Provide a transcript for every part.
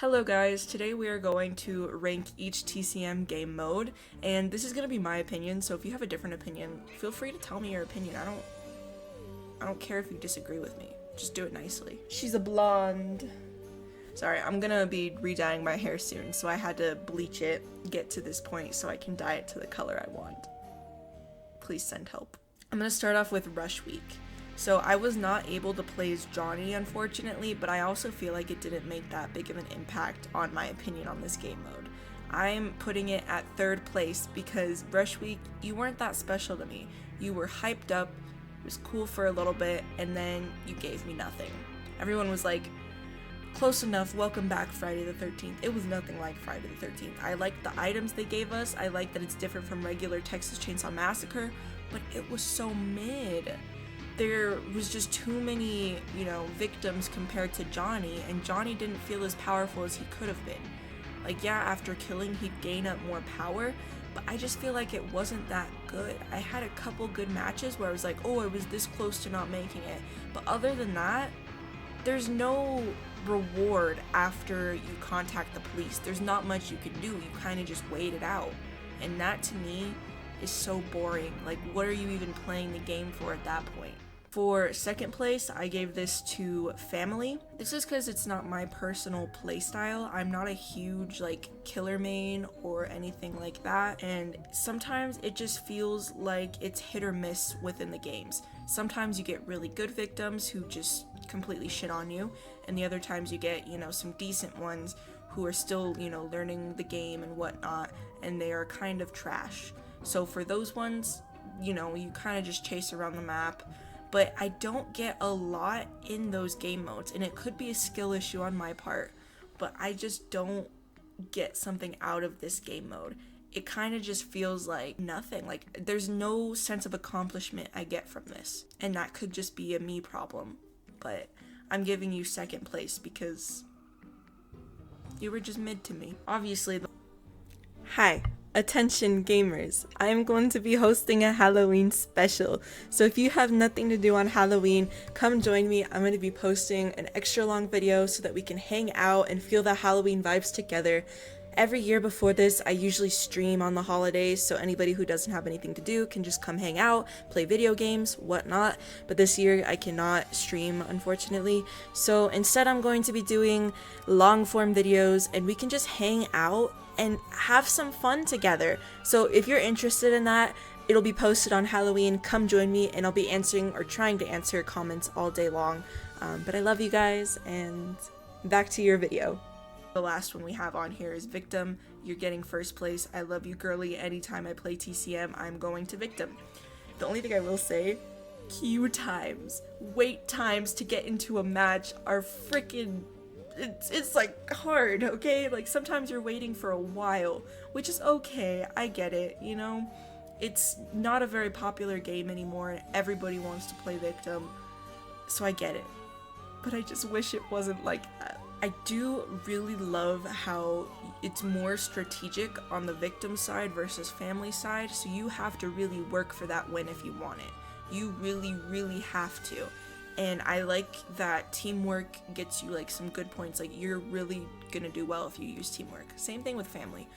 Hello guys, today we are going to rank each TCM game mode, and this is going to be my opinion, so if you have a different opinion, feel free to tell me your opinion. I don't care if you disagree with me. Just do it nicely. She's a blonde. Sorry, I'm gonna be re-dyeing my hair soon, so I had to bleach it, get to this point so I can dye it to the color I want. Please send help. I'm gonna start off with Rush Week. So I was not able to play as Johnny, unfortunately, but I also feel like it didn't make that big of an impact on my opinion on this game mode. I'm putting it at third place because Rush Week, you weren't that special to me. You were hyped up, it was cool for a little bit, and then you gave me nothing. Everyone was like, close enough, welcome back Friday the 13th. It was nothing like Friday the 13th. I liked the items they gave us, I liked that it's different from regular Texas Chainsaw Massacre, but it was so mid. There was just too many, victims compared to Johnny, and Johnny didn't feel as powerful as he could have been. Like, yeah, after killing, he'd gain up more power, but I just feel like it wasn't that good. I had a couple good matches where I was like, oh, I was this close to not making it, but other than that, there's no reward after you contact the police. There's not much you can do. You kind of just wait it out, and that to me is so boring. Like, what are you even playing the game for at that point? For second place, I gave this to Family. This is because it's not my personal playstyle. I'm not a huge killer main or anything like that, and sometimes it just feels like it's hit or miss within the games. Sometimes you get really good victims who just completely shit on you, and the other times you get, some decent ones who are still, learning the game and whatnot, and they are kind of trash. So for those ones, you kind of just chase around the map. But I don't get a lot in those game modes, and it could be a skill issue on my part, but I just don't get something out of this game mode. It kind of just feels like nothing. Like, there's no sense of accomplishment I get from this, and that could just be a me problem. But I'm giving you second place because you were just mid to me. Obviously. Hi. Attention gamers, I am going to be hosting a Halloween special, so if you have nothing to do on Halloween, come join me. I'm going to be posting an extra long video so that we can hang out and feel the Halloween vibes together. Every year before this, I usually stream on the holidays, so anybody who doesn't have anything to do can just come hang out, play video games, whatnot, but this year I cannot stream, unfortunately, so instead I'm going to be doing long form videos, and we can just hang out and have some fun together. So if you're interested in that, it'll be posted on Halloween. Come join me, and I'll be answering or trying to answer comments all day long. But I love you guys, and back to your video. The last one we have on here is Victim. You're getting first place. I love you, girly. Anytime I play TCM, I'm going to Victim. The only thing I will say, queue times, wait times to get into a match are freaking... It's hard, okay? Like, sometimes you're waiting for a while, which is okay. I get it, It's not a very popular game anymore, and everybody wants to play Victim, so I get it. But I just wish it wasn't like that. I do really love how it's more strategic on the Victim side versus Family side, so you have to really work for that win if you want it. You really, really have to. And I like that teamwork gets you some good points. You're really gonna do well if you use teamwork. Same thing with Family.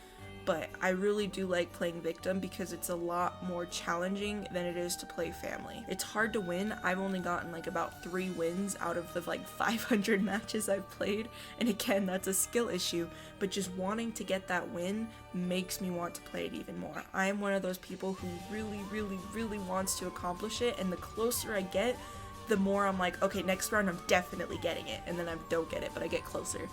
But I really do like playing Victim because it's a lot more challenging than it is to play Family. It's hard to win. I've only gotten about 3 wins out of the 500 matches I've played. And again, that's a skill issue. But just wanting to get that win makes me want to play it even more. I am one of those people who really, really, really wants to accomplish it. And the closer I get, the more I'm like, okay, next round I'm definitely getting it, and then I don't get it, but I get closer,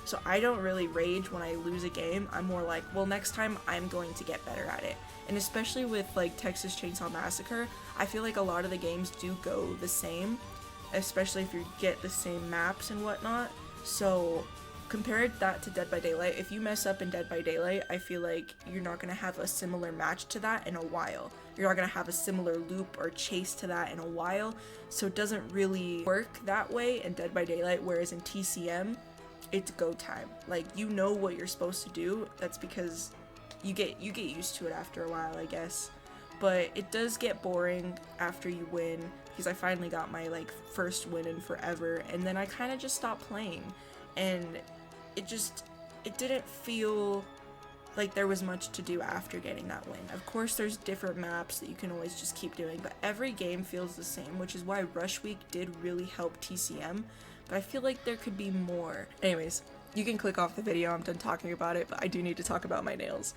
So I don't really rage when I lose a game. I'm more like, well, next time I'm going to get better at it. And especially with Texas Chainsaw Massacre, I feel like a lot of the games do go the same, especially if you get the same maps and whatnot. So compared that to Dead by Daylight, if you mess up in Dead by Daylight, I feel like you're not going to have a similar match to that in a while. You're not going to have a similar loop or chase to that in a while, so it doesn't really work that way in Dead by Daylight, whereas in TCM, it's go time. You know what you're supposed to do. That's because you get used to it after a while, I guess. But it does get boring after you win, because I finally got my first win in forever, and then I kind of just stopped playing. And it didn't feel like there was much to do after getting that win. Of course, there's different maps that you can always just keep doing, but every game feels the same, which is why Rush Week did really help TCM, but I feel like there could be more. Anyways, you can click off the video, I'm done talking about it, but I do need to talk about my nails.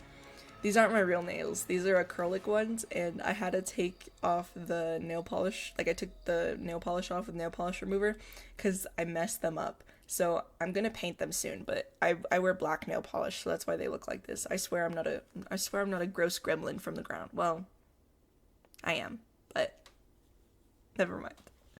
These aren't my real nails, these are acrylic ones, and I had to take off the nail polish, like I took the nail polish off with nail polish remover, because I messed them up. So I'm gonna paint them soon, but I wear black nail polish, so that's why they look like this. I swear I'm not a gross gremlin from the ground. Well, I am, but never mind.